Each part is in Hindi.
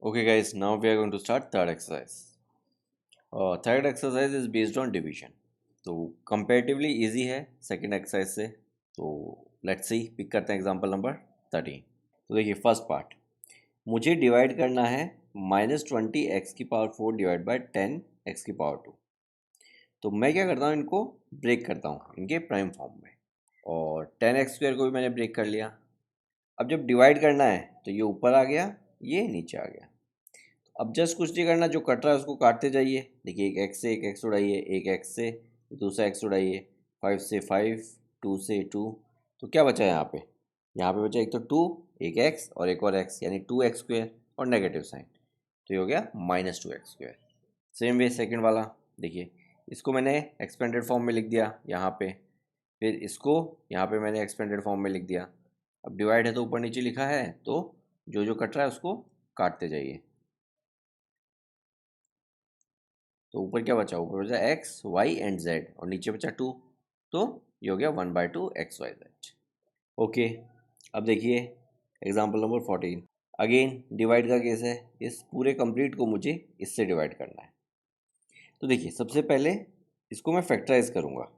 Okay guys, now we are going to start third exercise. Third exercise is based on division. तो comparatively easy है second exercise से. तो let's see, pick करते हैं example number 13. तो देखिए first part, मुझे divide करना है -20x⁴ डिवाइड बाय 10x⁴2. तो मैं क्या करता हूँ, इनको ब्रेक करता हूँ इनके प्राइम फॉर्म में, और 10x² को भी मैंने ब्रेक कर लिया. अब जब डिवाइड करना है तो ये ऊपर आ गया, ये नीचे आ गया. अब जस्ट कुछ नहीं करना, जो कट रहा है उसको काटते जाइए. देखिए, एक एक्स से एक एक्स उड़ाइए, एक एक्स से दूसरा एक्स उड़ाइए, 5 से 5, 2 से 2. तो क्या बचा यहाँ पे? यहाँ पे बचा एक तो 2, एक एक्स और एक और एक्स, यानी 2x² और नेगेटिव साइन. तो ये हो गया -2x². सेम वे सेकेंड वाला देखिए, इसको मैंने एक्सपेंडेड फॉर्म में लिख दिया यहाँ पे, फिर इसको यहाँ पे मैंने एक्सपेंडेड फॉर्म में लिख दिया. अब डिवाइड है तो ऊपर नीचे लिखा है, तो जो जो कट रहा है उसको काटते जाइए. तो ऊपर क्या बचा? ऊपर बचा एक्स वाई एंड जेड, और नीचे बचा 2. तो ये हो गया 1/2 XYZ. ओके, अब देखिए एग्जाम्पल नंबर 14. अगेन डिवाइड का केस है. इस पूरे कंप्लीट को मुझे इससे डिवाइड करना है. तो देखिए, सबसे पहले इसको मैं फैक्टराइज करूँगा.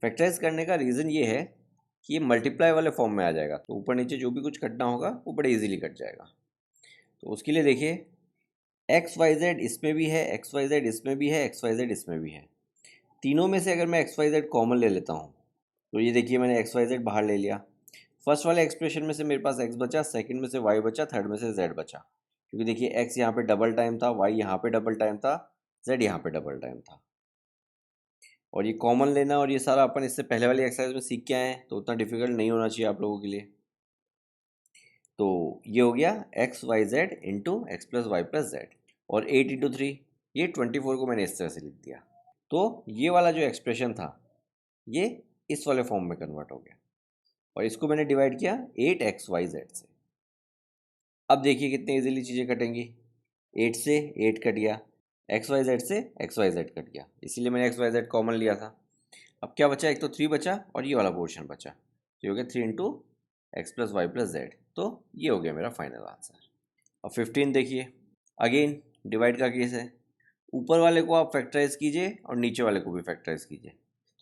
फैक्टराइज करने का रीज़न ये है कि ये मल्टीप्लाई वाले फॉर्म में आ जाएगा, तो ऊपर नीचे जो भी कुछ कटना होगा वो बड़े इजीली कट जाएगा. तो उसके लिए देखिए, एक्स वाई जेड इसमें भी है, एक्स वाई जेड इसमें भी है, एक्स वाई जेड इसमें भी है. तीनों में से अगर मैं एक्स वाई जेड कॉमन ले लेता हूँ, तो ये देखिए मैंने एक्स वाई जेड बाहर ले लिया. फर्स्ट वाले एक्सप्रेशन में से मेरे पास एक्स बचा, सेकंड में से वाई बचा, थर्ड में से जेड बचा. क्योंकि देखिए, एक्स यहाँ पे डबल टाइम था, वाई यहाँ पे डबल टाइम था, जेड यहाँ पे डबल टाइम था. और ये कॉमन लेना और ये सारा अपन इससे पहले वाली एक्सरसाइज में सीख के आए हैं, तो उतना डिफिकल्ट नहीं होना चाहिए आप लोगों के लिए. तो ये हो गया X Y Z into X plus Y plus Z, और 8 × 3, ये 24 को मैंने इस तरह से लिख दिया. तो ये वाला जो एक्सप्रेशन था ये इस वाले फॉर्म में कन्वर्ट हो गया, और इसको मैंने डिवाइड किया 8XYZ से. अब देखिए कितने इजीली चीज़ें कटेंगी. 8 से 8 कट गया, XYZ से XYZ कट गया, इसीलिए मैंने XYZ कॉमन लिया था. अब क्या बचा? एक तो 3 बचा और ये वाला पोर्शन बचा, तो ये हो गया 3 into X plus Y plus Z. तो ये हो गया मेरा फाइनल आंसर. अब 15 देखिए, अगेन डिवाइड का केस है. ऊपर वाले को आप फैक्टराइज कीजिए और नीचे वाले को भी फैक्टराइज कीजिए.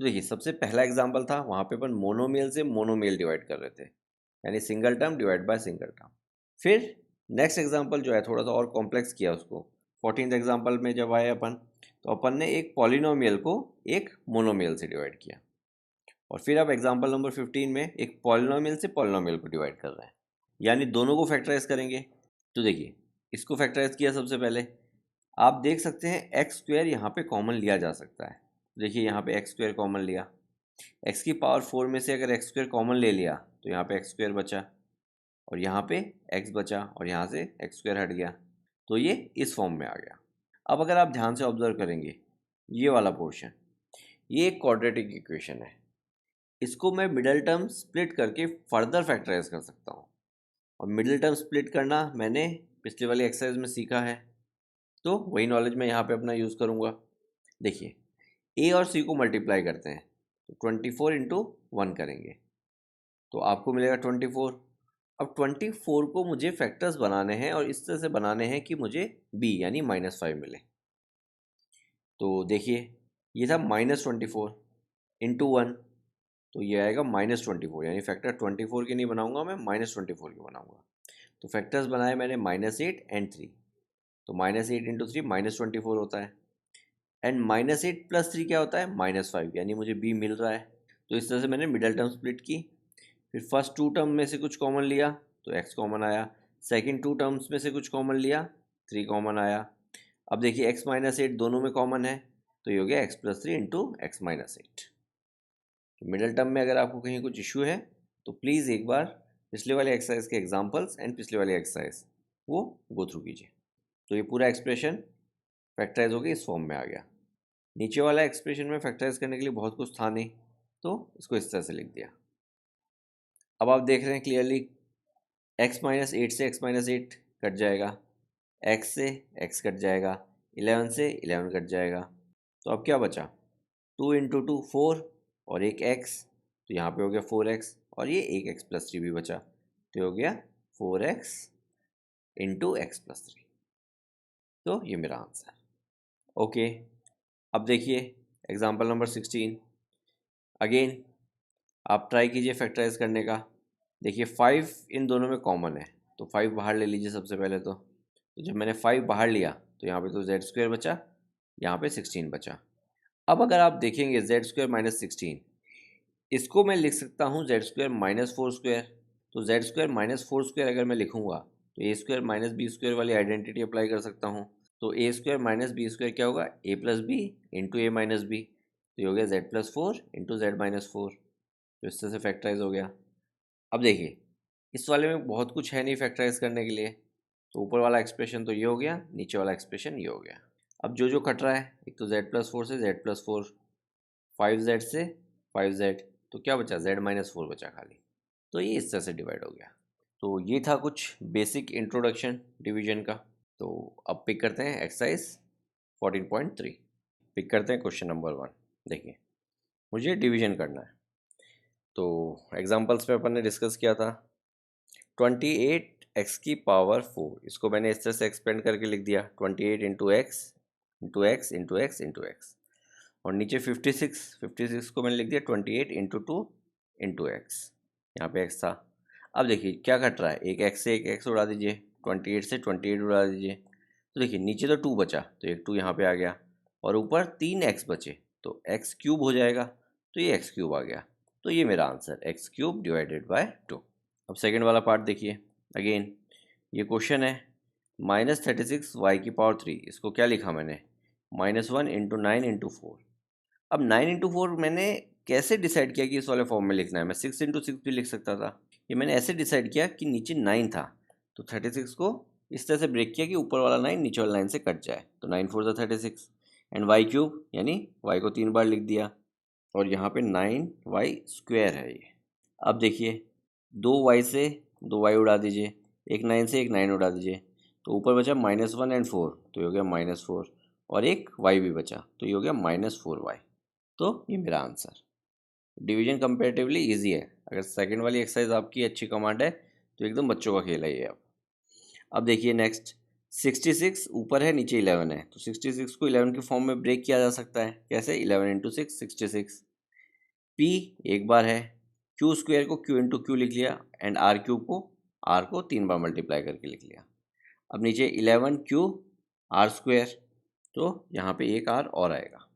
तो देखिए, सबसे पहला एग्जांपल था, वहाँ पे अपन मोनोमेल से मोनोमेल डिवाइड कर रहे थे, यानी single term divide by single term. फिर नेक्स्ट एग्जांपल जो है थोड़ा सा और कॉम्प्लेक्स किया उसको. 14th एग्जांपल में जब आए अपन, तो अपन ने एक पॉलिनोमियल को एक मोनोमियल से डिवाइड किया. और फिर अब एग्जांपल नंबर 15 में एक पॉलिनोमियल से पॉलिनोमियल को डिवाइड कर रहे हैं, यानी दोनों को फैक्टराइज करेंगे. तो देखिए, इसको फैक्टराइज किया सबसे पहले. आप देख सकते हैं x² यहाँ पे कॉमन लिया जा सकता है. देखिए, यहाँ पे x² कॉमन लिया, x⁴ में से अगर x² कॉमन ले लिया तो यहाँ पे x² बचा, और यहाँ पे x बचा, और यहाँ से x² हट गया, तो ये इस फॉर्म में आ गया. अब अगर आप ध्यान से ऑब्जर्व करेंगे, ये वाला पोर्शन, ये एक क्वाड्रेटिक इक्वेशन है. इसको मैं मिडल टर्म स्प्लिट करके फर्दर फैक्टराइज कर सकता हूँ. और मिडिल टर्म स्प्लिट करना मैंने पिछले वाली एक्सरसाइज में सीखा है, तो वही नॉलेज मैं यहाँ पे अपना यूज़ करूँगा. देखिए, ए और सी को मल्टीप्लाई करते हैं, तो 24 इंटू 1 करेंगे, तो आपको मिलेगा 24. अब 24 को मुझे फैक्टर्स बनाने हैं, और इस तरह से बनाने हैं कि मुझे बी यानी -5 मिले. तो देखिए, ये था -24 इंटू 1, तो ये आएगा -24, यानी फैक्टर 24 के नहीं बनाऊंगा मैं, -24 के बनाऊंगा. तो फैक्टर्स बनाए मैंने -8 एंड 3, तो -8 इंटू 3 -24 होता है, एंड -8 + 3 क्या होता है? -5, यानी मुझे बी मिल रहा है. तो इस तरह से मैंने मिडल टर्म स्प्लिट की. फिर फर्स्ट 2 टर्म में से कुछ कॉमन लिया, तो x कॉमन आया. सेकंड 2 टर्म्स में से कुछ कॉमन लिया, 3 कॉमन आया. अब देखिए, x -8 दोनों में कॉमन है, तो ये हो गया x + 3 into x -8. Middle term में अगर आपको कहीं कुछ इशू है, तो प्लीज़ एक बार पिछले वाले एक्सरसाइज के एग्जाम्पल्स एंड पिछले वाले एक्सरसाइज वो गो थ्रू कीजिए. तो ये पूरा एक्सप्रेशन फैक्टराइज होकर इस फॉर्म में आ गया. नीचे वाला एक्सप्रेशन में फैक्टराइज करने के लिए बहुत कुछ था नहीं, तो इसको इस तरह से लिख दिया. अब आप देख रहे हैं क्लियरली, x -8 से x -8 कट जाएगा, x से x कट जाएगा, 11 से 11 कट जाएगा. तो अब क्या बचा? 2 इंटू 2 4, और एक x, तो यहाँ पे हो गया 4x, और ये एक x + 3 भी बचा, तो हो गया 4x इंटू एक्स + 3. तो ये मेरा आंसर। ओके, अब देखिए एग्जाम्पल नंबर 16। अगेन आप ट्राई कीजिए फैक्टराइज करने का। देखिए 5 इन दोनों में कॉमन है, तो 5 बाहर ले लीजिए सबसे पहले। तो जब मैंने 5 बाहर लिया तो यहाँ पे तो जेड स्क्वायर बचा, यहाँ पे 16 बचा। अब अगर आप देखेंगे जेड स्क्वायर माइनस 16, इसको मैं लिख सकता हूँ जेड स्क्वायर माइनस 4 स्क्वायर। तो जेड स्क्वायर माइनस 4 स्क्वायर अगर मैं लिखूँगा तो ए स्क्वायर माइनस बी स्क्वायर वाली आइडेंटिटी अप्लाई कर सकता हूँ। तो ए स्क्वायर माइनस बी स्क्वायर क्या होगा, ए plus B into A minus B. तो ये हो गया Z plus 4 into Z minus 4। तो इस तरह से फैक्टराइज हो गया। अब देखिए इस वाले में बहुत कुछ है नहीं फैक्टराइज करने के लिए, तो ऊपर वाला एक्सप्रेशन तो ये हो गया, नीचे वाला एक्सप्रेशन ये हो गया। अब जो जो कट रहा है, एक तो जेड प्लस 4 से जेड प्लस 4, 5z से 5z, तो क्या बचा, z माइनस 4 बचा खाली। तो ये इस तरह से डिवाइड हो गया। तो ये था कुछ बेसिक इंट्रोडक्शन डिवीजन का। तो अब पिक करते हैं एक्सरसाइज 14.3। पिक करते हैं क्वेश्चन नंबर 1। देखिए मुझे डिवीजन करना है। तो एग्जांपल्स पे अपन ने डिस्कस किया था 28x की पावर 4, इसको मैंने इस तरह से एक्सपेंड करके लिख दिया 28 into x into x into x into x. और नीचे 56 को मैंने लिख दिया 28 इंटू टू इंटू एक्स। यहाँ पे एक्स था। अब देखिए क्या घट रहा है, एक एक्स से एक एक्स उड़ा दीजिए, 28 से 28 उड़ा दीजिए। तो देखिए नीचे तो 2 बचा, तो एक 2 यहाँ पे आ गया, और ऊपर 3 एक्स बचे, तो एक्स क्यूब हो जाएगा। तो ये एक्स क्यूब आ गया। तो ये मेरा answer x cube divided by 2। अब सेकेंड वाला पार्ट देखिए। अगेन ये क्वेश्चन है -36y⁴, इसको क्या लिखा मैंने, -1 इंटू 9 इंटू 4। अब 9 इंटू 4 मैंने कैसे डिसाइड किया कि इस वाले फॉर्म में लिखना है, मैं 6 इंटू 6 भी लिख सकता था। ये मैंने ऐसे डिसाइड किया कि नीचे 9 था, तो 36 को इस तरह से ब्रेक किया कि ऊपर वाला 9 नीचे वाला 9 से कट जाए, तो 9 4 ज़ा 36। एंड वाई क्यूब यानी वाई को 3 बार लिख दिया, और यहाँ पे 9y स्क्वायर है ये। अब देखिए 2y से 2y उड़ा दीजिए, एक 9 से एक 9 उड़ा दीजिए, तो ऊपर बचा -1 एंड 4, तो ये हो गया -4, और एक y भी बचा, तो ये हो गया -4y। तो ये मेरा आंसर। डिवीजन कंपेरेटिवली इजी है। अगर सेकंड वाली एक्सरसाइज आपकी अच्छी कमांड है तो एकदम बच्चों का खेल है ये। अब देखिए नेक्स्ट 66 ऊपर है नीचे 11 है, तो 66 को 11 के फॉर्म में ब्रेक किया जा सकता है। कैसे, 11 इंटू 6 66। पी एक बार है, क्यू स्क्वायर को क्यू इंटू क्यू लिख लिया, एंड आर क्यूब को आर को 3 बार मल्टीप्लाई करके लिख लिया। अब नीचे 11 क्यू आर स्क्वायर, तो यहाँ पे एक आर और आएगा।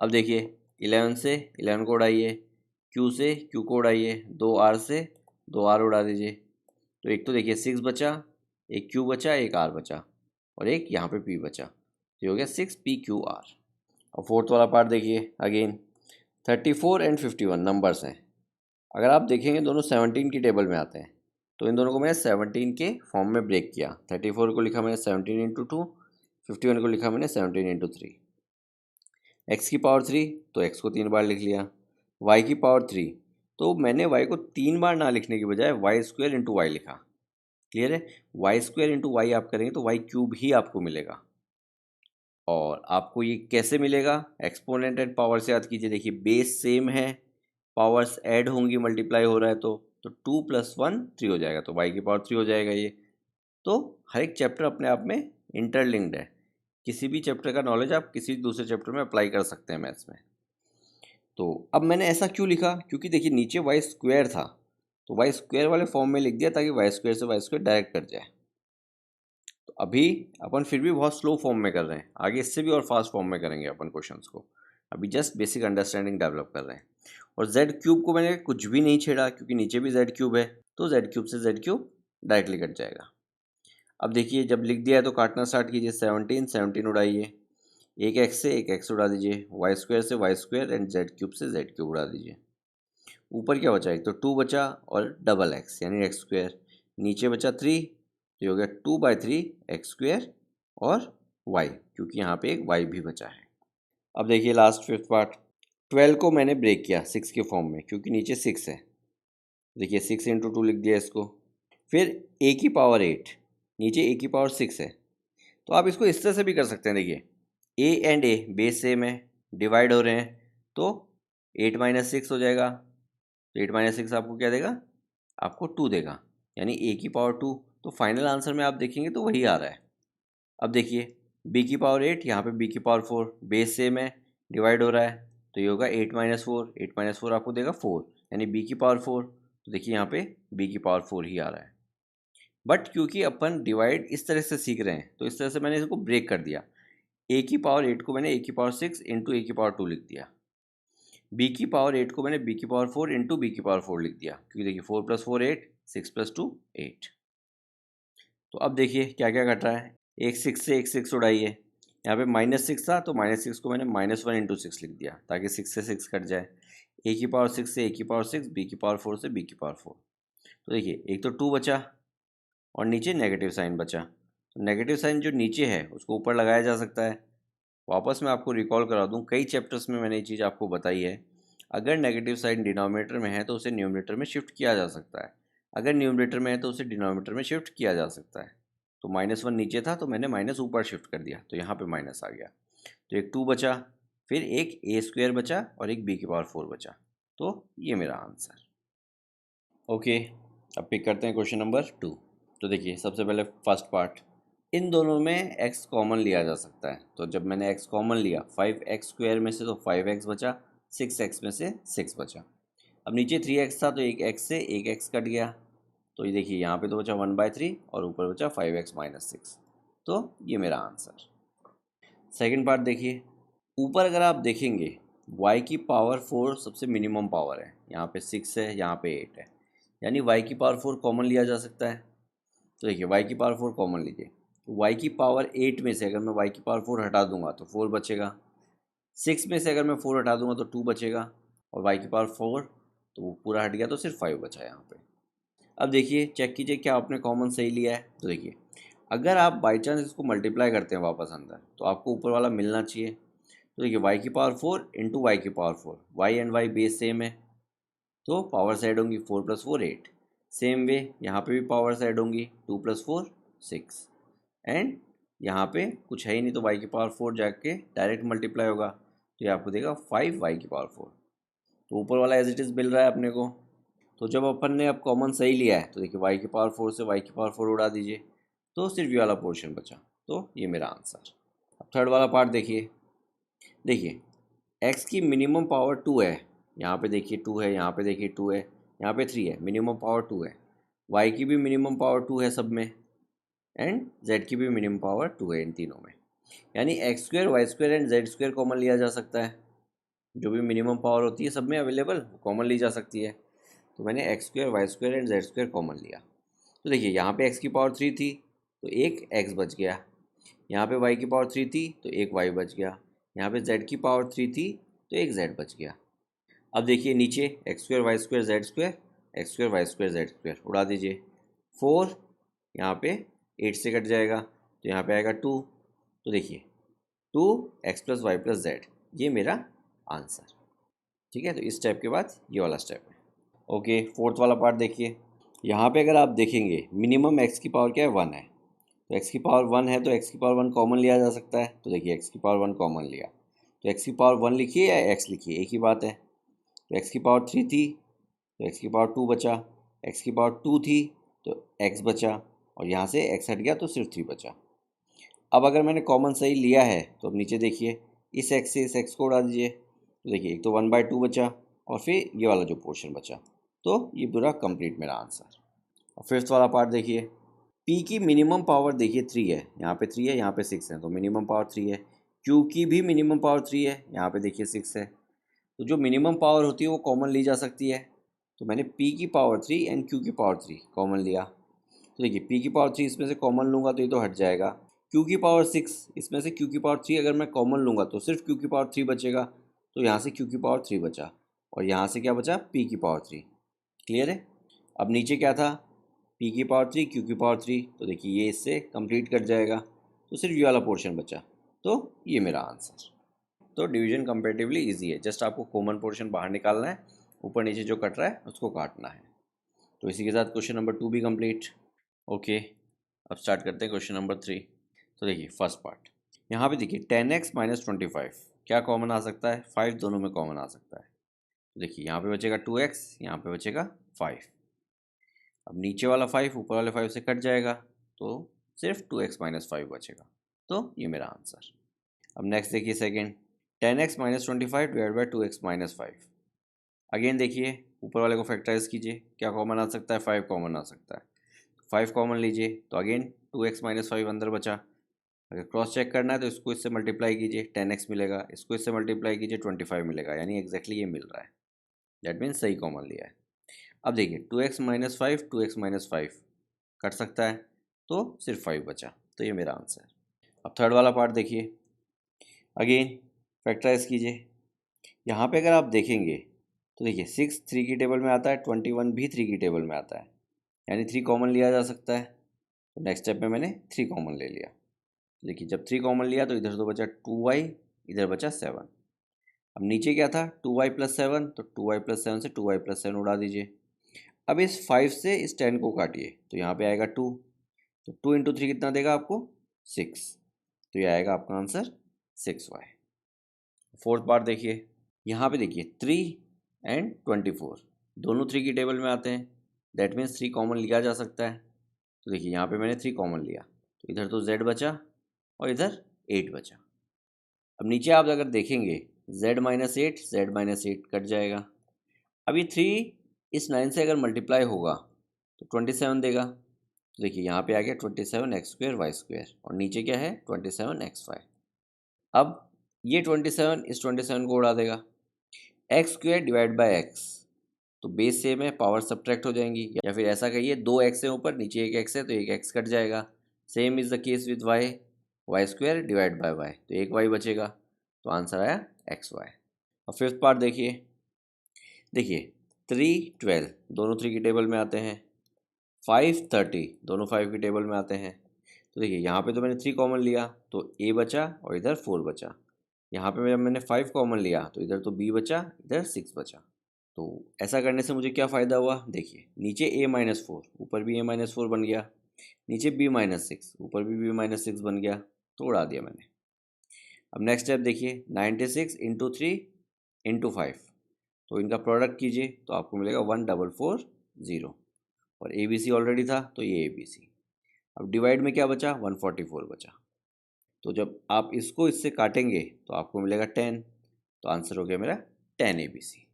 अब देखिए 11 से 11 को उड़ाइए, क्यू से क्यू को उड़ाइए, 2 आर से 2 आर उड़ा दीजिए, तो एक तो देखिए 6 बचा, एक क्यू बचा, एक आर बचा, और एक यहाँ पे पी बचा, तो ये हो गया 6 PQR। और फोर्थ वाला पार्ट देखिए। अगेन 34 एंड 51 नंबर्स हैं। अगर आप देखेंगे दोनों 17 की टेबल में आते हैं, तो इन दोनों को मैंने 17 के फॉर्म में ब्रेक किया। 34 को लिखा मैंने 17 इंटू 2, 51 को लिखा मैंने 17 इंटू 3। एक्स की पावर 3, तो एक्स को 3 बार लिख लिया। वाई की पावर 3, तो मैंने वाई को 3 बार ना लिखने की बजाय वाई स्क्वायर इंटू वाई लिखा। क्लियर है, वाई स्क्वायर इंटू वाई आप करेंगे तो वाई क्यूब ही आपको मिलेगा। और आपको ये कैसे मिलेगा, एक्सपोनेंट एंड पावर से याद कीजिए। देखिए बेस सेम है, पावर्स ऐड होंगी, मल्टीप्लाई हो रहा है, तो 2 + 1 3 हो जाएगा, तो वाई की पावर 3 हो जाएगा ये। तो हर एक चैप्टर अपने आप में इंटरलिंक्ड है। किसी भी चैप्टर का नॉलेज आप किसी दूसरे चैप्टर में अप्लाई कर सकते हैं मैथ्स में। तो अब मैंने ऐसा क्यों लिखा, क्योंकि देखिए नीचे वाई स्क्वायर था, तो वाई स्क्वायर वाले फॉर्म में लिख दिया ताकि वाई स्क्वायर से वाई स्क्वायर डायरेक्ट कट जाए। तो अभी अपन फिर भी बहुत स्लो फॉर्म में कर रहे हैं, आगे इससे भी और फास्ट फॉर्म में करेंगे अपन क्वेश्चंस को। अभी जस्ट बेसिक अंडरस्टैंडिंग डेवलप कर रहे हैं। और जेड क्यूब को मैंने कुछ भी नहीं छेड़ा, क्योंकि नीचे भी जेड क्यूब है, तो जेड क्यूब से जेड क्यूब डायरेक्टली कट जाएगा। अब देखिए जब लिख दिया है तो काटना स्टार्ट कीजिए। 17 17 उड़ाइए, एक एक्स से एक एक्स उड़ा दीजिए, वाई स्क्वायर से Y square, and Z cube से जेड क्यूब उड़ा दीजिए। ऊपर क्या बचा, एक तो 2 बचा और डबल एक्स यानी एक्स स्क्वायर। नीचे बचा 3, तो ये हो गया 2/3 एक्स स्क्वायर और वाई, क्योंकि यहाँ पे एक वाई भी बचा है। अब देखिए लास्ट फिफ्थ पार्ट। 12 को मैंने ब्रेक किया 6 के फॉर्म में, क्योंकि नीचे 6 है। देखिए 6 इंटू 2 लिख दिया इसको। फिर ए की पावर 8, नीचे ए की पावर 6 है, तो आप इसको इस तरह से भी कर सकते हैं। देखिए A and A base same है, डिवाइड हो रहे हैं, तो 8 - 6 हो जाएगा। तो 8 - 6 आपको क्या देगा, आपको 2 देगा, यानी ए की पावर 2। तो फाइनल आंसर में आप देखेंगे तो वही आ रहा है। अब देखिए बी की पावर 8, यहाँ पे बी की पावर 4, बेस सेम है, डिवाइड हो रहा है, तो ये होगा 8 - 4, 8 - 4 आपको देगा 4, यानी बी की पावर 4। तो देखिए यहाँ पे बी की पावर 4 ही आ रहा है। बट क्योंकि अपन डिवाइड इस तरह से सीख रहे हैं, तो इस तरह से मैंने इसको ब्रेक कर दिया। ए की पावर 8 को मैंने ए की पावर 6 इंटू ए की पावर 2 लिख दिया। बी की पावर 8 को मैंने बी की पावर 4 इंटू बी की पावर 4 लिख दिया, क्योंकि देखिए 4 + 4 8, 6 + 2 8। तो अब देखिए क्या क्या घट रहा है, एक 6 से एक 6 उड़ाइए, यहाँ पे -6 था तो -6 को मैंने -1 इंटू 6 लिख दिया, ताकि 6 से 6 कट जाए। ए की पावर 6 से ए की पावर 6, बी की पावर 4 से बी की पावर 4। तो देखिए एक तो 2 बचा और नीचे नेगेटिव साइन बचा। तो नेगेटिव साइन जो नीचे है उसको ऊपर लगाया जा सकता है। वापस मैं आपको रिकॉल करा दूं, कई चैप्टर्स में मैंने ये चीज़ आपको बताई है। अगर नेगेटिव साइन डिनोमिनेटर में है तो उसे न्यूमरेटर में शिफ्ट किया जा सकता है, अगर न्यूमरेटर में है तो उसे डिनोमिनेटर में शिफ्ट किया जा सकता है। तो -1 नीचे था तो मैंने माइनस ऊपर शिफ्ट कर दिया, तो यहाँ पे माइनस आ गया। तो एक 2 बचा, फिर एक ए स्क्वायर बचा और एक बी की पावर 4 बचा। तो ये मेरा आंसर। ओके, अब पिक करते हैं क्वेश्चन नंबर 2। तो देखिए सबसे पहले फर्स्ट पार्ट, इन दोनों में x कॉमन लिया जा सकता है। तो जब मैंने x कॉमन लिया 5x² में से तो 5x बचा, 6x में से 6 बचा। अब नीचे 3x था तो एक x से एक x कट गया, तो ये देखिए यहाँ पे तो बचा 1/3 और ऊपर बचा 5x - 6। तो ये मेरा आंसर। सेकंड पार्ट देखिए, ऊपर अगर आप देखेंगे y की पावर 4 सबसे मिनिमम पावर है, यहाँ पे 6 है, यहाँ पे 8 है, यानी y की पावर 4 कॉमन लिया जा सकता है। तो देखिए y की पावर 4 कॉमन लीजिए, तो y की पावर 8 में से अगर मैं y की पावर 4 हटा दूंगा तो 4 बचेगा, 6 में से अगर मैं 4 हटा दूंगा तो 2 बचेगा, और y की पावर 4 तो वो पूरा हट गया तो सिर्फ 5 बचा यहाँ पे। अब देखिए चेक कीजिए क्या आपने कॉमन सही लिया है। तो देखिए अगर आप बाई चांस इसको मल्टीप्लाई करते हैं वापस अंदर तो आपको ऊपर वाला मिलना चाहिए। तो देखिए y की पावर 4 इंटू वाई की power 4, y and y base same है तो पावर्स ऐड होंगी, 4 + 4 8। सेम वे यहाँ पे भी पावर्स ऐड होंगी, 2 + 4 6, एंड यहाँ पे कुछ है ही नहीं तो y की पावर 4 जाके डायरेक्ट मल्टीप्लाई होगा, तो ये आपको देगा 5y की पावर 4। तो ऊपर वाला एज इट इज़ मिल रहा है अपने को। तो जब अपन ने अब कॉमन सही लिया है तो देखिए y की पावर 4 से y की पावर 4 उड़ा दीजिए, तो सिर्फ ये वाला पोर्शन बचा। तो ये मेरा आंसर। अब थर्ड वाला पार्ट देखिए, देखिए x की मिनिमम पावर 2 है, यहाँ पे देखिए 2 है, यहाँ पे देखिए 2 है, यहाँ पे 3 है, मिनिमम पावर 2 है। y की भी मिनिमम पावर 2 है सब में, एंड z की भी मिनिमम पावर 2 है इन तीनों में। यानी x² y² and z² common लिया जा सकता है। जो भी मिनिमम पावर होती है सब में अवेलेबल कॉमन ली जा सकती है। तो मैंने x² y² and z² common लिया। तो देखिए यहाँ पे x की पावर 3 थी तो एक x बच गया, यहाँ पे y की पावर 3 थी तो एक y बच गया, यहाँ पे z की पावर 3 थी तो एक z बच गया। अब देखिए नीचे x² y² z² x² y² z² उड़ा दीजिए, 4 यहाँ पे 8 से कट जाएगा तो यहाँ पे आएगा 2। तो देखिए 2x + y + z, ये मेरा आंसर। ठीक है, तो इस स्टेप के बाद ये वाला स्टेप है। ओके, फोर्थ वाला पार्ट देखिए, यहाँ पे अगर आप देखेंगे मिनिमम x की पावर क्या है, 1 है। तो x की पावर 1 है तो x की पावर 1 कॉमन लिया जा सकता है। तो देखिए x की पावर 1 कॉमन लिया, तो x की पावर 1 लिखिए या x लिखिए एक ही बात है। तो x की पावर 3 थी तो x की पावर 2 बचा, x की पावर 2 थी तो x बचा, और यहाँ से x हट गया तो सिर्फ 3 बचा। अब अगर मैंने कॉमन सही लिया है तो अब नीचे देखिए इस x से इस x को उड़ा दीजिए, तो देखिए एक तो 1/2 बचा और फिर ये वाला जो पोर्शन बचा। तो ये पूरा कंप्लीट मेरा आंसर। और फिफ्थ वाला पार्ट देखिए, P की मिनिमम पावर देखिए 3 है, यहाँ पे 3 है, यहाँ पे 6 है, तो मिनिमम पावर 3 है। Q की भी मिनिमम पावर 3 है, यहाँ पे देखिए 6 है। तो जो मिनिमम पावर होती है वो कॉमन ली जा सकती है। तो मैंने P की पावर 3 एंड Q की पावर 3 कॉमन लिया। तो देखिए P की पावर 3 इसमें से कॉमन लूँगा तो ये तो हट जाएगा। Q की पावर 6 इसमें से Q की पावर 3 अगर मैं कॉमन लूँगा तो सिर्फ Q की पावर 3 बचेगा, तो यहाँ से Q की पावर 3 बचा, और यहाँ से क्या बचा, P की पावर 3। क्लियर है। अब नीचे क्या था, P की पावर 3 Q की पावर 3, तो देखिए ये इससे कंप्लीट कट जाएगा तो सिर्फ ये वाला पोर्शन बचा। तो ये मेरा आंसर। तो डिवीजन कंपेरेटिवली इजी है, जस्ट आपको कॉमन पोर्शन बाहर निकालना है, ऊपर नीचे जो कट रहा है उसको काटना है। तो इसी के साथ क्वेश्चन नंबर 2 भी कंप्लीट। ओके, अब स्टार्ट करते हैं क्वेश्चन नंबर 3। तो देखिए फर्स्ट पार्ट, यहाँ पे देखिए 10x - 25 क्या कॉमन आ सकता है, 5 दोनों में कॉमन आ सकता है। तो देखिए यहाँ पे बचेगा 2x, यहाँ पे बचेगा 5। अब नीचे वाला 5 ऊपर वाले 5 से कट जाएगा तो सिर्फ 2x - 5 बचेगा। तो ये मेरा आंसर। अब नेक्स्ट देखिए second, 10x minus 25 divide by 2x minus 5। Again देखिए ऊपर वाले को फैक्टराइज कीजिए, क्या कॉमन आ सकता है, 5 कॉमन आ सकता है, 5 कॉमन लीजिए तो अगेन 2x माइनस 5 अंदर बचा। अगर क्रॉस चेक करना है तो इसको इससे मल्टीप्लाई कीजिए, 10x मिलेगा, इसको इससे मल्टीप्लाई कीजिए 25 मिलेगा, यानी एग्जैक्टली ये मिल रहा है, दैट मीन्स सही कॉमन लिया है। अब देखिए 2x minus 5 2x minus 5 cut सकता है तो सिर्फ 5 बचा, तो ये मेरा आंसर है। अब थर्ड वाला पार्ट देखिए, अगेन फैक्टराइज कीजिए। यहाँ पे अगर आप देखेंगे तो देखिए 6 3 की टेबल में आता है, 21 भी 3 की टेबल में आता है, यानी 3 कॉमन लिया जा सकता है। तो नेक्स्ट स्टेप में मैंने 3 कॉमन ले लिया। देखिए जब 3 कॉमन लिया तो इधर तो बचा 2y, इधर बचा 7। अब नीचे क्या था 2y प्लस 7, तो 2y प्लस 7 से 2y प्लस 7 उड़ा दीजिए। अब इस 5 से इस 10 को काटिए तो यहाँ पे आएगा 2, तो 2 इंटू 3 कितना देगा आपको 6, तो ये आएगा आपका आंसर 6y। फोर्थ पार्ट देखिए, यहाँ पे देखिए 3 एंड 24 दोनों 3 की टेबल में आते हैं, दैट मीन्स 3 कॉमन लिया जा सकता है। तो देखिए यहाँ पे मैंने 3 कॉमन लिया, तो इधर तो z बचा और इधर 8 बचा। अब नीचे आप अगर देखेंगे z-8 कट जाएगा। अब ये 3 इस 9 से अगर मल्टीप्लाई होगा तो 27 देगा। तो देखिए यहाँ पे आ गया 27x² y² और नीचे क्या है 27xy। अब ये 27 इस 27 को उड़ा देगा, x² डिवाइड बाई एक्स, तो बेस सेम है, पावर सब्ट्रैक्ट हो जाएंगी, या फिर ऐसा कहिए 2 x है ऊपर, नीचे एक x है तो एक x कट जाएगा। Same is the case with y² divide by y, तो एक y बचेगा, तो आंसर आया xy। और फिफ्थ पार्ट देखिए, देखिए 3 12 दोनों 3 की टेबल में आते हैं, 5 30 दोनों 5 की टेबल में आते हैं। तो देखिए यहाँ पे तो मैंने 3 कॉमन लिया तो a बचा और इधर 4 बचा। यहाँ पे मैंने 5 कॉमन लिया तो इधर तो b बचा, इधर 6 बचा। तो ऐसा करने से मुझे क्या फ़ायदा हुआ, देखिए नीचे a-4 ऊपर भी a-4 बन गया, नीचे b-6 ऊपर भी b-6 बन गया, तो उड़ा दिया मैंने। अब नेक्स्ट स्टेप देखिए 96 इंटू 3 इंटू 5, तो इनका प्रोडक्ट कीजिए तो आपको मिलेगा 1440, और ए बी सी ऑलरेडी था तो ये ए बी सी। अब डिवाइड में क्या बचा 144 बचा, तो जब आप इसको इससे काटेंगे तो आपको मिलेगा 10, तो आंसर हो गया मेरा 10 ए बी सी।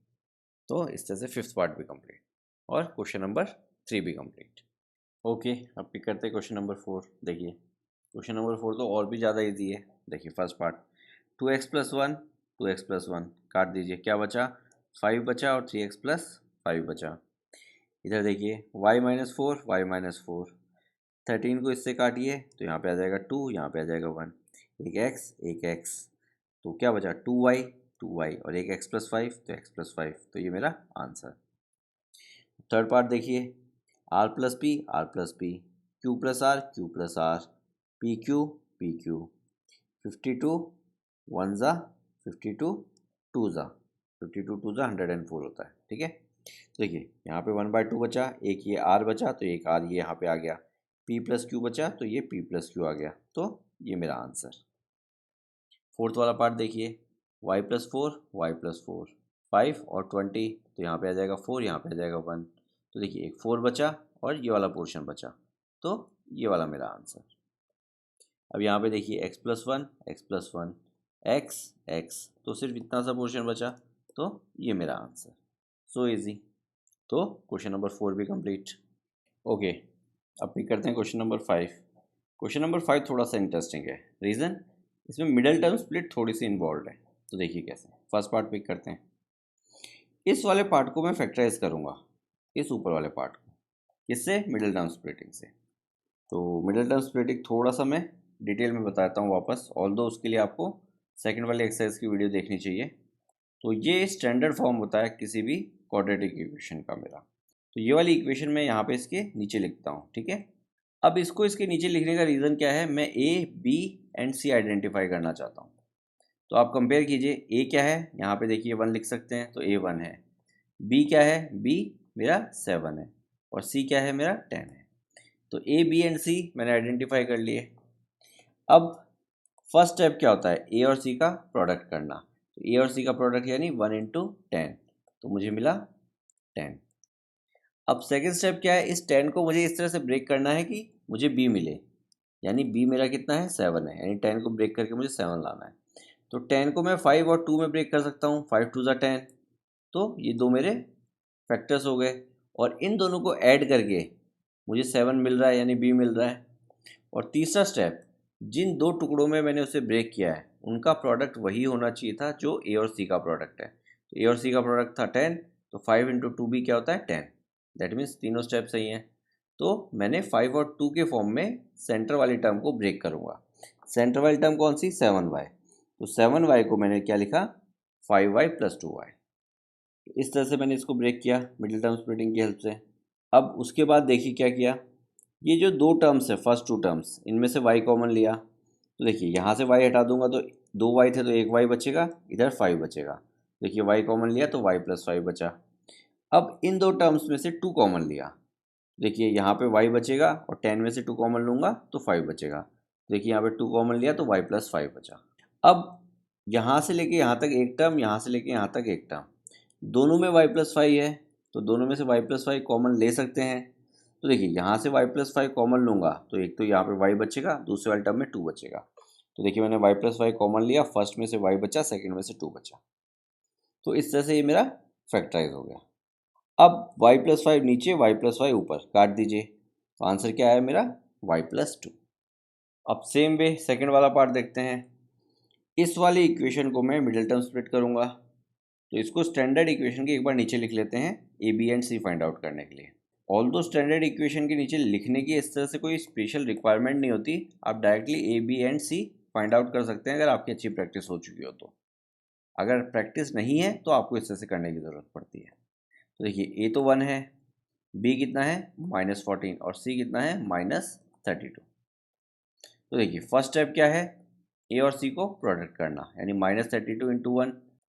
तो इस तरह से फिफ्थ पार्ट भी कंप्लीट और क्वेश्चन नंबर 3 भी कंप्लीट। ओके, अब पिक करते हैं क्वेश्चन नंबर 4। देखिए क्वेश्चन नंबर 4 तो और भी ज़्यादा इजी है। देखिए first part 2x plus 1 2x plus 1 काट दीजिए, क्या बचा 5 बचा और 3x प्लस 5 बचा। इधर देखिए y-4 y-4, 13 को इससे काटिए तो यहाँ पे आ जाएगा 2, यहाँ पे आ जाएगा 1, एक x, तो क्या बचा 2y और एक x प्लस 5, तो x प्लस 5, तो ये मेरा आंसर। थर्ड पार्ट देखिए r plus P q plus R P Q 52 1 ज़ा 52 2 ज़ा 104 होता है, ठीक है। तो देखिए यहाँ पे 1/2 बचा, एक ये r बचा तो एक r ये यहाँ पे आ गया, p प्लस क्यू बचा तो ये p प्लस क्यू आ गया, तो ये मेरा आंसर। फोर्थ वाला पार्ट देखिए y+4 5 और 20, तो यहाँ पे आ जाएगा 4, यहाँ पे आ जाएगा 1, तो देखिए एक 4 बचा और ये वाला पोर्शन बचा, तो ये वाला मेरा आंसर। अब यहाँ पे देखिए x+1 x, तो सिर्फ इतना सा पोर्शन बचा, तो ये मेरा आंसर। So easy. तो क्वेश्चन नंबर 4 भी कंप्लीट। ओके, अब पिक करते हैं क्वेश्चन नंबर 5। क्वेश्चन नंबर 5 थोड़ा सा इंटरेस्टिंग है, रीज़न इसमें मिडल टर्म स्प्लिट थोड़ी सी इन्वॉल्व है। तो देखिए कैसे, फर्स्ट पार्ट पिक करते हैं। इस वाले पार्ट को मैं फैक्टराइज करूँगा, इस ऊपर वाले पार्ट को, किससे, मिडल टर्म स्प्लिटिंग से। तो मिडल टर्म स्प्लिटिंग थोड़ा सा मैं डिटेल में बताता हूँ वापस, ऑल्दो उसके लिए आपको सेकंड वाले एक्सरसाइज की वीडियो देखनी चाहिए। तो ये स्टैंडर्ड फॉर्म होता है किसी भी क्वाड्रेटिक इक्वेशन का मेरा। तो ये वाली इक्वेशन मैं यहाँ पे इसके नीचे लिखता हूँ, ठीक है। अब इसको इसके नीचे लिखने का रीज़न क्या है, मैं A B and C identify करना चाहता हूँ। तो आप कंपेयर कीजिए, ए क्या है, यहाँ पे देखिए 1 लिख सकते हैं तो ए 1 है, बी क्या है, बी मेरा 7 है, और सी क्या है मेरा 10 है। तो ए बी एंड सी मैंने आइडेंटिफाई कर लिए। अब फर्स्ट स्टेप क्या होता है, ए और सी का प्रोडक्ट करना। तो ए और सी का प्रोडक्ट यानी 1 इंटू 10, तो मुझे मिला 10। अब सेकेंड स्टेप क्या है, इस 10 को मुझे इस तरह से ब्रेक करना है कि मुझे बी मिले, यानी बी मेरा कितना है 7 है, यानी 10 को ब्रेक करके मुझे 7 लाना है। तो 10 को मैं 5 और 2 में ब्रेक कर सकता हूँ, 5 2 ज़ा 10। तो ये दो मेरे फैक्टर्स हो गए और इन दोनों को ऐड करके मुझे 7 मिल रहा है, यानी बी मिल रहा है। और तीसरा स्टेप, जिन दो टुकड़ों में मैंने उसे ब्रेक किया है उनका प्रोडक्ट वही होना चाहिए था जो ए और सी का प्रोडक्ट है। तो ए और सी का प्रोडक्ट था 10, तो 5 इंटू 2 भी क्या होता है 10। दैट मीन्स तीनों स्टेप सही हैं। तो मैंने 5 और 2 के फॉर्म में सेंटर वाली टर्म को ब्रेक करूँगा। सेंटर वाली टर्म कौन सी, 7y। तो 7y को मैंने क्या लिखा, 5y प्लस 2y। तो इस तरह से मैंने इसको ब्रेक किया मिडिल टर्म स्प्लिटिंग की हेल्प से। अब उसके बाद देखिए क्या किया, ये जो दो टर्म्स है फर्स्ट टू टर्म्स, इनमें से y कॉमन लिया। तो देखिए यहाँ से y हटा दूंगा तो 2y थे तो 1y बचेगा, इधर 5 बचेगा। देखिए y कॉमन लिया तो y प्लस 5 बचा। अब इन दो टर्म्स में से 2 कॉमन लिया, देखिए यहाँ पे y बचेगा और 10 में से 2 कॉमन लूँगा तो 5 बचेगा। देखिए यहाँ पे 2 कॉमन लिया तो y प्लस 5 बचा। अब यहाँ से लेके यहाँ तक एक टर्म, यहाँ से लेके यहाँ तक एक टर्म, दोनों में y प्लस 5 है, तो दोनों में से y प्लस 5 कॉमन ले सकते हैं। तो देखिए यहाँ से y प्लस 5 कॉमन लूँगा तो एक तो यहाँ पे y बचेगा, दूसरे वाले टर्म में 2 बचेगा। तो देखिए मैंने y प्लस 5 कॉमन लिया, फर्स्ट में से y बचा, सेकंड में से 2 बचा। तो इस तरह से ये मेरा फैक्टराइज हो गया। अब y प्लस 5 नीचे, y प्लस 5 ऊपर, काट दीजिए। तो आंसर क्या आया मेरा, y प्लस 2। अब सेम वे सेकेंड वाला पार्ट देखते हैं। इस वाली इक्वेशन को मैं मिडिल टर्म स्प्लिट करूँगा, तो इसको स्टैंडर्ड इक्वेशन के एक बार नीचे लिख लेते हैं A B and C find out करने के लिए। ऑल्दो स्टैंडर्ड इक्वेशन के नीचे लिखने की इस तरह से कोई स्पेशल रिक्वायरमेंट नहीं होती, आप directly A B and C find out कर सकते हैं अगर आपकी अच्छी प्रैक्टिस हो चुकी हो तो। अगर प्रैक्टिस नहीं है तो आपको इस तरह से करने की ज़रूरत पड़ती है। तो देखिए ए तो 1 है, बी कितना है -14 और सी कितना है -32। तो देखिए फर्स्ट स्टेप क्या है, ए और सी को प्रोडक्ट करना, यानी -32 इंटू 1,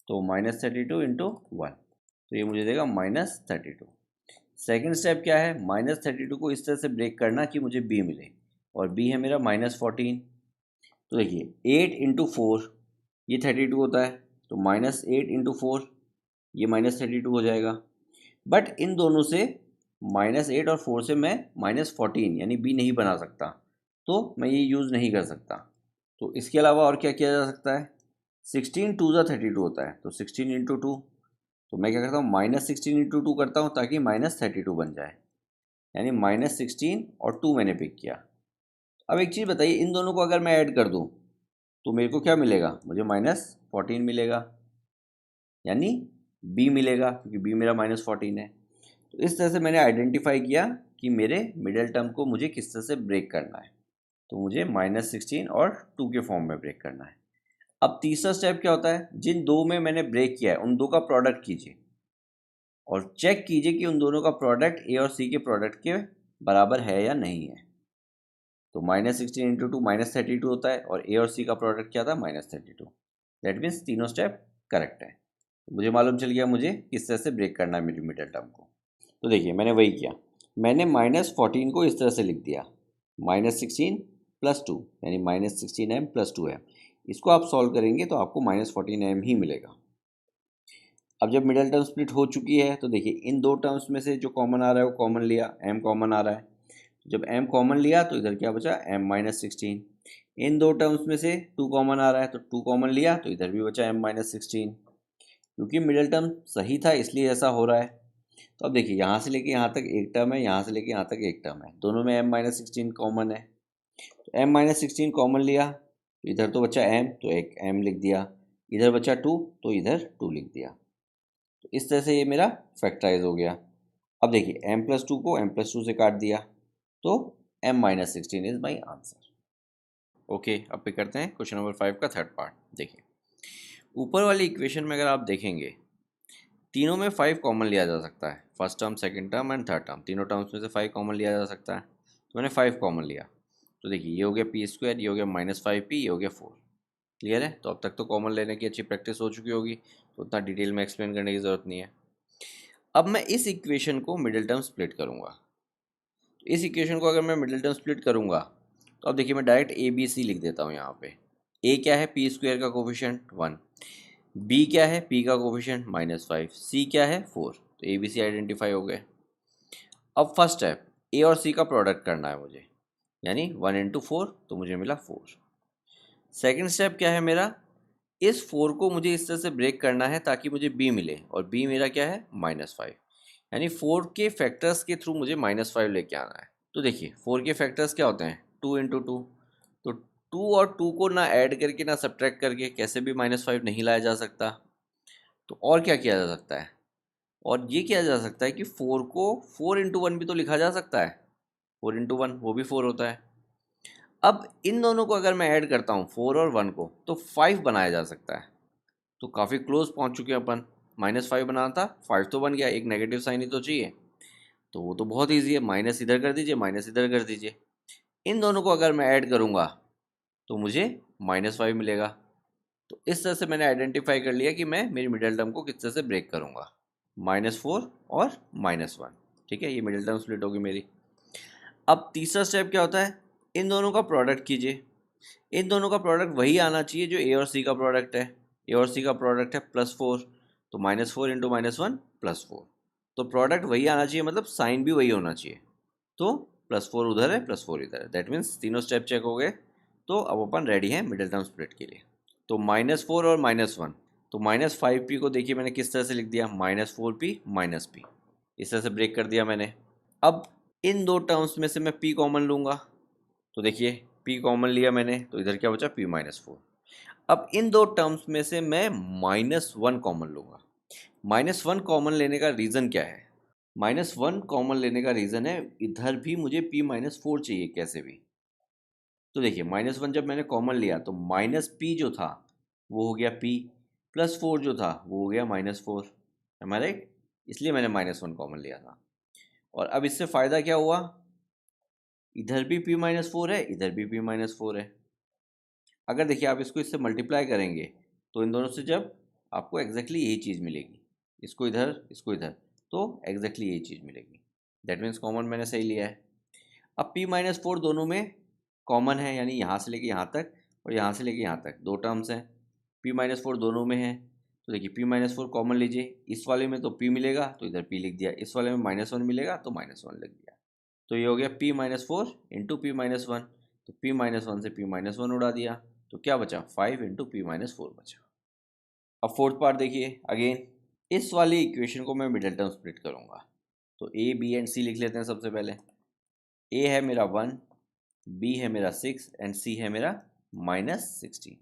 तो -32 इंटू 1, तो ये मुझे देगा -32। सेकेंड स्टेप क्या है, -32 को इस तरह से ब्रेक करना कि मुझे बी मिले, और बी है मेरा -14। तो देखिए 8 इंटू 4 ये 32 होता है, तो -8 इंटू 4 ये -32 हो जाएगा। बट इन दोनों से -8 और 4 से मैं -14 यानी बी नहीं बना सकता, तो मैं ये यूज़ नहीं कर सकता। तो इसके अलावा और क्या किया जा सकता है, 16 2 ज़ा 32 होता है, तो 16 इंटू 2, तो मैं क्या करता हूँ -16 इंटू 2 करता हूँ ताकि -32 बन जाए, यानी -16 और 2 मैंने पिक किया। अब एक चीज़ बताइए, इन दोनों को अगर मैं ऐड कर दूँ तो मेरे को क्या मिलेगा, मुझे -14 मिलेगा, यानी बी मिलेगा क्योंकि बी मेरा -14 है। तो इस तरह से मैंने आइडेंटिफाई किया कि मेरे मिडिल टर्म को मुझे किस तरह से ब्रेक करना है। तो मुझे -16 और 2 के फॉर्म में ब्रेक करना है। अब तीसरा स्टेप क्या होता है, जिन दो में मैंने ब्रेक किया है उन दो का प्रोडक्ट कीजिए और चेक कीजिए कि उन दोनों का प्रोडक्ट ए और सी के प्रोडक्ट के बराबर है या नहीं है। तो -16 इंटू 2 -32 होता है और ए और सी का प्रोडक्ट क्या था, -32। दैट मीन्स तीनों स्टेप करेक्ट है। मुझे मालूम चल गया मुझे किस तरह से ब्रेक करना है मेरी मिडिल टर्म को। तो देखिए मैंने वही किया, मैंने -14 को इस तरह से लिख दिया, -16 प्लस 2 यानी -16m प्लस 2m। इसको आप सॉल्व करेंगे तो आपको -14m ही मिलेगा। अब जब मिडिल टर्म स्प्लिट हो चुकी है तो देखिए इन दो टर्म्स में से जो कॉमन आ रहा है वो कॉमन लिया, m कॉमन आ रहा है। जब m कॉमन लिया तो इधर क्या बचा, m-16। इन दो टर्म्स में से 2 कॉमन आ रहा है तो 2 कॉमन लिया तो इधर भी बचा m-16। क्योंकि मिडिल टर्म सही था इसलिए ऐसा हो रहा है। तो अब देखिए यहाँ से लेके यहाँ तक एक टर्म है, यहाँ से लेके यहाँ तक एक टर्म है, दोनों में m-16 कॉमन है। तो m-16 कॉमन लिया तो इधर तो बचा m, तो एक m लिख दिया, इधर बचा 2 तो इधर 2 लिख दिया। तो इस तरह से ये मेरा फैक्टराइज हो गया। अब देखिए m+2 को m+2 से काट दिया तो m-16 is my answer. Okay, अब पे करते हैं क्वेश्चन नंबर 5 का थर्ड पार्ट। देखिए ऊपर वाली इक्वेशन में अगर आप देखेंगे तीनों में 5 कॉमन लिया जा सकता है, first term second term and third term, तीनों टर्म्स में से 5 कॉमन लिया जा सकता है। तो मैंने 5 कॉमन लिया, तो देखिए ये हो गया p², ये हो गया -5p, ये हो गया 4। क्लियर है, तो अब तक तो कॉमन लेने की अच्छी प्रैक्टिस हो चुकी होगी, तो उतना डिटेल में एक्सप्लेन करने की ज़रूरत नहीं है। अब मैं इस इक्वेशन को मिडिल टर्म स्प्लिट करूँगा। तो इस इक्वेशन को अगर मैं मिडिल टर्म स्प्लिट करूँगा तो अब देखिए मैं डायरेक्ट ए बी सी लिख देता हूँ यहाँ पे। ए क्या है, p² का कोफिशिएंट 1, बी क्या है, p का कोफिशिएंट -5, सी क्या है 4। तो ए बी सी आइडेंटिफाई हो गए। अब फर्स्ट स्टेप, ए और सी का प्रोडक्ट करना है मुझे। यानी 1 इंटू 4 तो मुझे मिला 4। सेकेंड स्टेप क्या है मेरा, इस 4 को मुझे इस तरह से ब्रेक करना है ताकि मुझे b मिले, और b मेरा क्या है -5, यानी 4 के फैक्टर्स के थ्रू मुझे -5 लेके आना है। तो देखिए 4 के फैक्टर्स क्या होते हैं, 2 इंटू 2, तो 2 और 2 को ना ऐड करके ना सब्ट्रैक्ट करके कैसे भी -5 नहीं लाया जा सकता। तो और क्या किया जा सकता है, और ये किया जा सकता है कि 4 को 4 इंटू 1 भी तो लिखा जा सकता है, 4 इंटू 1 वो भी 4 होता है। अब इन दोनों को अगर मैं ऐड करता हूँ 4 और 1 को, तो 5 बनाया जा सकता है। तो काफ़ी क्लोज पहुँच चुके हैं अपन, -5 बनाना था, 5 तो बन गया, एक नेगेटिव साइन ही तो चाहिए। तो वो तो बहुत ईजी है, माइनस इधर कर दीजिए, माइनस इधर कर दीजिए। इन दोनों को अगर मैं ऐड करूँगा तो मुझे -5 मिलेगा। तो इस तरह से मैंने आइडेंटिफाई कर लिया कि मैं मेरी मिडिल टर्म को किस तरह से ब्रेक करूँगा, -4 और -1। ठीक है, ये मिडिल टर्म स्प्लिट होगी मेरी। अब तीसरा स्टेप क्या होता है, इन दोनों का प्रोडक्ट कीजिए। इन दोनों का प्रोडक्ट वही आना चाहिए जो ए और सी का प्रोडक्ट है। ए और सी का प्रोडक्ट है +4, तो -4 इंटू -1 +4। तो प्रोडक्ट वही आना चाहिए, मतलब साइन भी वही होना चाहिए। तो +4 उधर है, +4 इधर है, दैट मीन्स तीनों स्टेप चेक हो गए। तो अब अपन रेडी हैं मिडिल टर्म स्प्लिट के लिए। तो -4 और -1, तो -5p को देखिए मैंने किस तरह से लिख दिया, -4p -p, इस तरह से ब्रेक कर दिया मैंने। अब इन दो टर्म्स में से मैं p कॉमन लूँगा, तो देखिए p कॉमन लिया मैंने, तो इधर क्या बचा, p -4। अब इन दो टर्म्स में से मैं -1 कॉमन लूँगा। -1 कॉमन लेने का रीज़न क्या है, -1 कॉमन लेने का रीज़न है इधर भी मुझे p -4 चाहिए कैसे भी। तो देखिए -1 जब मैंने कॉमन लिया तो -p जो था वो हो गया p, +4 जो था वो हो गया -4, एम आई राइट, इसलिए मैंने -1 कॉमन लिया था। और अब इससे फ़ायदा क्या हुआ, इधर भी p -4 है, इधर भी p -4 है। अगर देखिए आप इसको इससे मल्टीप्लाई करेंगे तो इन दोनों से जब आपको एग्जैक्टली यही चीज़ मिलेगी, इसको इधर, तो एग्जैक्टली यही चीज़ मिलेगी। दैट मीन्स कॉमन मैंने सही लिया है। अब p-4 दोनों में कॉमन है, यानी यहाँ से लेके यहाँ तक और यहाँ से लेके यहाँ तक दो टर्म्स हैं, p-4 दोनों में है। तो देखिए p-4 कॉमन लीजिए, इस वाले में तो p मिलेगा तो इधर p लिख दिया, इस वाले में -1 मिलेगा तो -1 लिख दिया। तो ये हो गया p-4 इंटू p-1, तो p-1 से p-1 उड़ा दिया, तो क्या बचा, 5 इंटू p-4 बचा। अब फोर्थ पार्ट देखिए अगेन, इस वाली इक्वेशन को मैं मिडिल टर्म स्प्लिट करूँगा। तो a b एंड c लिख लेते हैं सबसे पहले। a है मेरा 1, b है मेरा 6 एंड c है मेरा -16।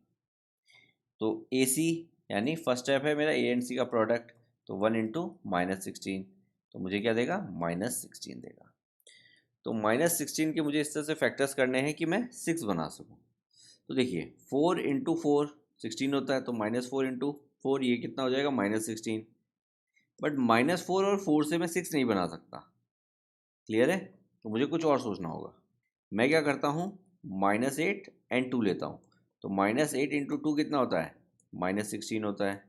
तो ए सी यानी फर्स्ट स्टेप है मेरा ए एंड सी का प्रोडक्ट, तो 1 इंटू -16, तो मुझे क्या देगा, -16 देगा। तो -16 के मुझे इस तरह से फैक्टर्स करने हैं कि मैं 6 बना सकूं। तो देखिए 4 इंटू 4 16 होता है, तो -4 इंटू 4 ये कितना हो जाएगा, -16। बट -4 और 4 से मैं 6 नहीं बना सकता, क्लियर है, तो मुझे कुछ और सोचना होगा। मैं क्या करता हूँ, -8 एंड 2 लेता हूँ। तो -8 इंटू 2 कितना होता है, -16 होता है।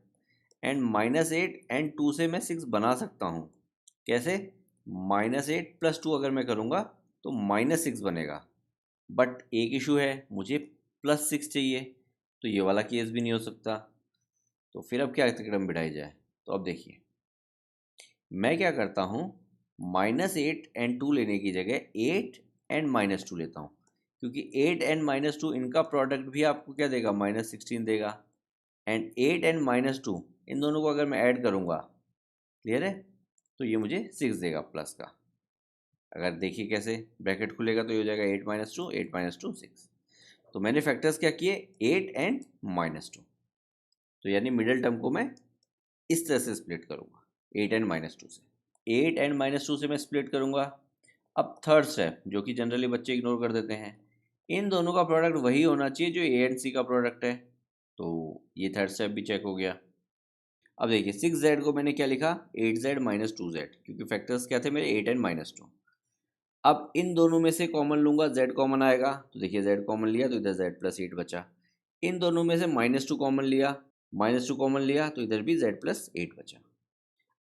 एंड -8 एंड 2 से मैं 6 बना सकता हूँ, कैसे, -8 + 2 अगर मैं करूँगा तो -6 बनेगा। बट एक इशू है, मुझे +6 चाहिए, तो ये वाला केस भी नहीं हो सकता। तो फिर अब क्या कदम बिठाई जाए, तो अब देखिए मैं क्या करता हूँ, -8 एंड 2 लेने की जगह 8 एंड -2 लेता हूँ, क्योंकि 8 एंड -2 इनका प्रोडक्ट भी आपको क्या देगा, -16 देगा। एंड 8 एंड -2 इन दोनों को अगर मैं ऐड करूँगा, क्लियर है, तो ये मुझे 6 देगा प्लस का। अगर देखिए कैसे ब्रैकेट खुलेगा तो ये हो जाएगा 8 -2, 8 -2 6। तो मैंने फैक्टर्स क्या किए, 8 एंड -2। तो यानी मिडिल टर्म को मैं इस तरह से स्प्लिट करूँगा, 8 एंड -2 से। 8 एंड -2 से मैं स्प्लिट करूँगा। अब थर्ड स्टेप जो कि जनरली बच्चे इग्नोर कर देते हैं, इन दोनों का प्रोडक्ट वही होना चाहिए जो ए एंड सी का प्रोडक्ट है। तो ये थर्ड स्टेप भी चेक हो गया। अब देखिए 6z को मैंने क्या लिखा, 8z -2z, क्योंकि फैक्टर्स क्या थे मेरे, 8 एंड -2। अब इन दोनों में से कॉमन लूंगा, z कॉमन आएगा, तो देखिए z कॉमन लिया तो इधर z+8 बचा। इन दोनों में से -2 कॉमन लिया, -2 कॉमन लिया तो इधर भी z+8 बचा।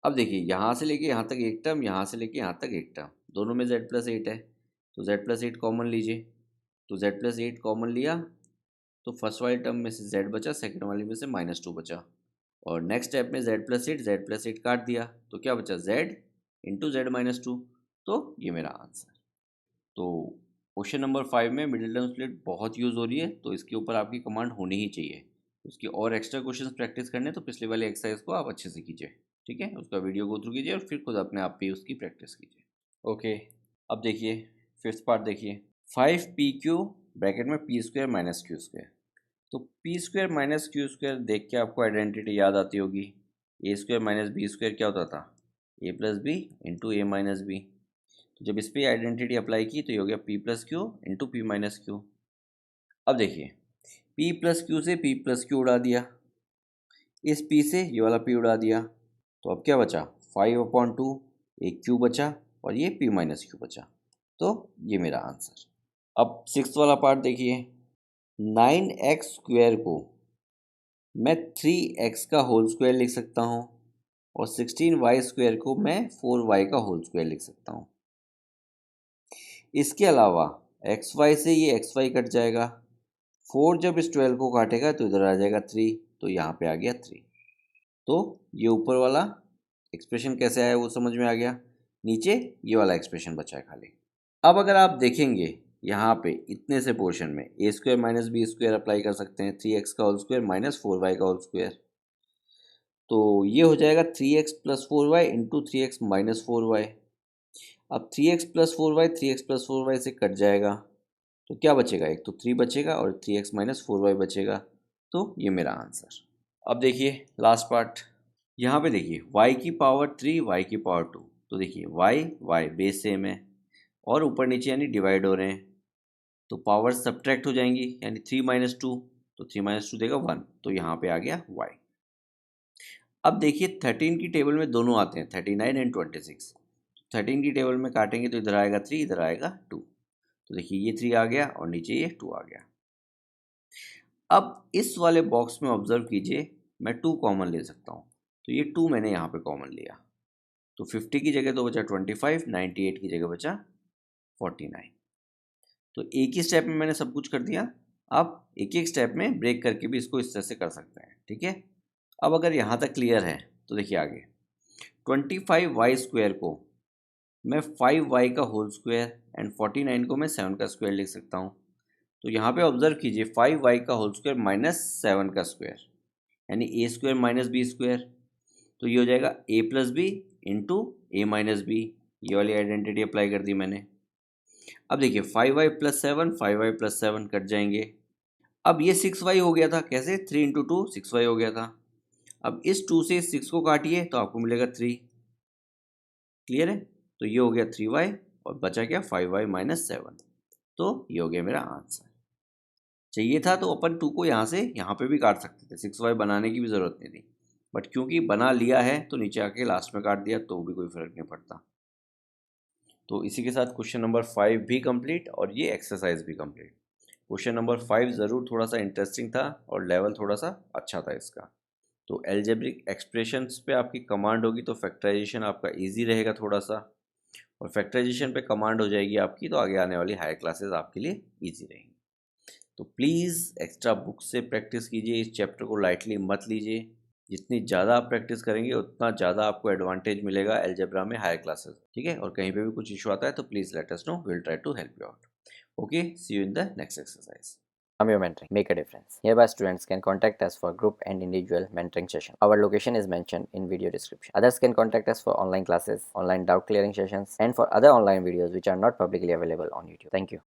अब देखिए यहाँ से लेके यहाँ तक एक टर्म, यहाँ से लेके यहाँ तक एक टर्म, दोनों में z+8 है, तो z+8 कॉमन लीजिए। तो z+8 कॉमन लिया तो फर्स्ट वाली टर्म में से z बचा, सेकंड वाली में से -2 बचा। और नेक्स्ट स्टेप में z+8 काट दिया, तो क्या बचा, z इंटू z -2। तो ये मेरा आंसर। तो क्वेश्चन नंबर 5 में मिडिल टर्म स्प्लिट बहुत यूज़ हो रही है, तो इसके ऊपर आपकी कमांड होनी ही चाहिए। उसकी और एक्स्ट्रा क्वेश्चंस प्रैक्टिस करने तो पिछले वाले एक्सरसाइज को आप अच्छे से कीजिए, ठीक है। उसका वीडियो गो थ्रू कीजिए और फिर खुद अपने आप भी उसकी प्रैक्टिस कीजिए। ओके, अब देखिए फिफ्थ पार्ट देखिए। 5pq ब्रैकेट में P square minus Q square. तो P square minus Q square देख के आपको आइडेंटिटी याद आती होगी। A square minus B square क्या होता था? A plus B into A minus B. तो जब इस पर आइडेंटिटी अप्लाई की तो ये हो गया P plus Q into P minus Q. अब देखिए पी प्लस क्यू से पी प्लस क्यू उड़ा दिया, इस पी से ये वाला पी उड़ा दिया, तो अब क्या बचा? 5/2 एक क्यू बचा और ये पी माइनस क्यू बचा। तो ये मेरा आंसर। अब सिक्स वाला पार्ट देखिए। 9x स्क्वायर को मैं 3x का होल स्क्वायर लिख सकता हूँ और 16y स्क्वायर को मैं 4y का होल स्क्वायर लिख सकता हूँ। इसके अलावा xy से ये xy कट जाएगा, 4 जब इस 12 को काटेगा तो इधर आ जाएगा 3, तो यहाँ पे आ गया 3। तो ये ऊपर वाला एक्सप्रेशन कैसे आया वो समझ में आ गया। नीचे ये वाला एक्सप्रेशन बचा है खाली। अब अगर आप देखेंगे यहाँ पे इतने से पोर्शन में A square minus B square apply कर सकते हैं, 3x का होल स्क्वायर माइनस 4y का होल स्क्वायर। तो ये हो जाएगा 3x plus 4y into 3x minus 4y। अब 3x plus 4y 3x plus 4y से कट जाएगा, तो क्या बचेगा? एक तो 3 बचेगा और 3x माइनस 4y बचेगा। तो ये मेरा आंसर। अब देखिए लास्ट पार्ट। यहाँ पे देखिए y की पावर 3 y की पावर 2। तो देखिए y बेस सेम है और ऊपर नीचे यानी डिवाइड हो रहे हैं, तो पावर सब्ट्रैक्ट हो जाएंगी, यानी 3 माइनस 2, तो 3 माइनस 2 देगा 1, तो यहाँ पे आ गया y। अब देखिए 13 की टेबल में दोनों आते हैं, 39 एंड 26। 13 की टेबल में काटेंगे तो इधर आएगा 3, इधर आएगा 2। तो देखिए ये 3 आ गया और नीचे ये 2 आ गया। अब इस वाले बॉक्स में ऑब्जर्व कीजिए, मैं 2 कॉमन ले सकता हूँ, तो ये 2 मैंने यहाँ पे कॉमन लिया, तो 50 की जगह तो बचा 25, 98 की जगह बचा 49। तो एक ही स्टेप में मैंने सब कुछ कर दिया। आप एक एक स्टेप में ब्रेक करके भी इसको इस तरह से कर सकते हैं, ठीक है। अब अगर यहाँ तक क्लियर है तो देखिए आगे 25y स्क्वायर को मैं 5y का होल स्क्वायर एंड 49 को मैं 7 का स्क्वायर लिख सकता हूँ। तो यहाँ पे ऑब्जर्व कीजिए 5y का होल स्क्वायर माइनस 7 का स्क्वायर यानी A square minus B square. तो ये हो जाएगा a plus B into A minus B. ये वाली आइडेंटिटी अप्लाई कर दी मैंने। अब देखिए 5y plus 7 5y plus 7 cut जाएंगे। अब ये 6y हो गया था, कैसे? 3 इंटू 2 6y हो गया था। अब इस 2 से 6 को काटिए तो आपको मिलेगा 3। क्लियर है? तो ये हो गया 3y और बचा क्या? 5y minus 7। तो ये हो गया मेरा आंसर। चाहिए था तो अपन 2 को यहाँ से यहाँ पे भी काट सकते थे, 6y बनाने की भी ज़रूरत नहीं थी, बट क्योंकि बना लिया है तो नीचे आके लास्ट में काट दिया तो भी कोई फ़र्क नहीं पड़ता। तो इसी के साथ क्वेश्चन नंबर 5 भी कंप्लीट और ये एक्सरसाइज भी कंप्लीट। क्वेश्चन नंबर 5 ज़रूर थोड़ा सा इंटरेस्टिंग था और लेवल थोड़ा सा अच्छा था इसका। तो एल्जेब्रिक एक्सप्रेशंस पे आपकी कमांड होगी तो फैक्टराइजेशन आपका इजी रहेगा थोड़ा सा, और फैक्टराइजेशन पे कमांड हो जाएगी आपकी तो आगे आने वाली हायर क्लासेस आपके लिए इजी रहेंगी। तो प्लीज़ एक्स्ट्रा बुक से प्रैक्टिस कीजिए, इस चैप्टर को लाइटली मत लीजिए। जितनी ज़्यादा आप प्रैक्टिस करेंगे उतना ज़्यादा आपको एडवांटेज मिलेगा अलजेब्रा में हायर क्लासेस, ठीक है। और कहीं पे भी कुछ इशू आता है तो please let us know, we will try to help you out. Okay, see you in the next exercise. Amyo Mentoring. Make a difference. Hereby students can contact us for group and individual mentoring session. Our location is mentioned in video description. Others can contact us for online classes, online doubt clearing sessions, and for other online videos which are not publicly available on YouTube. Thank you.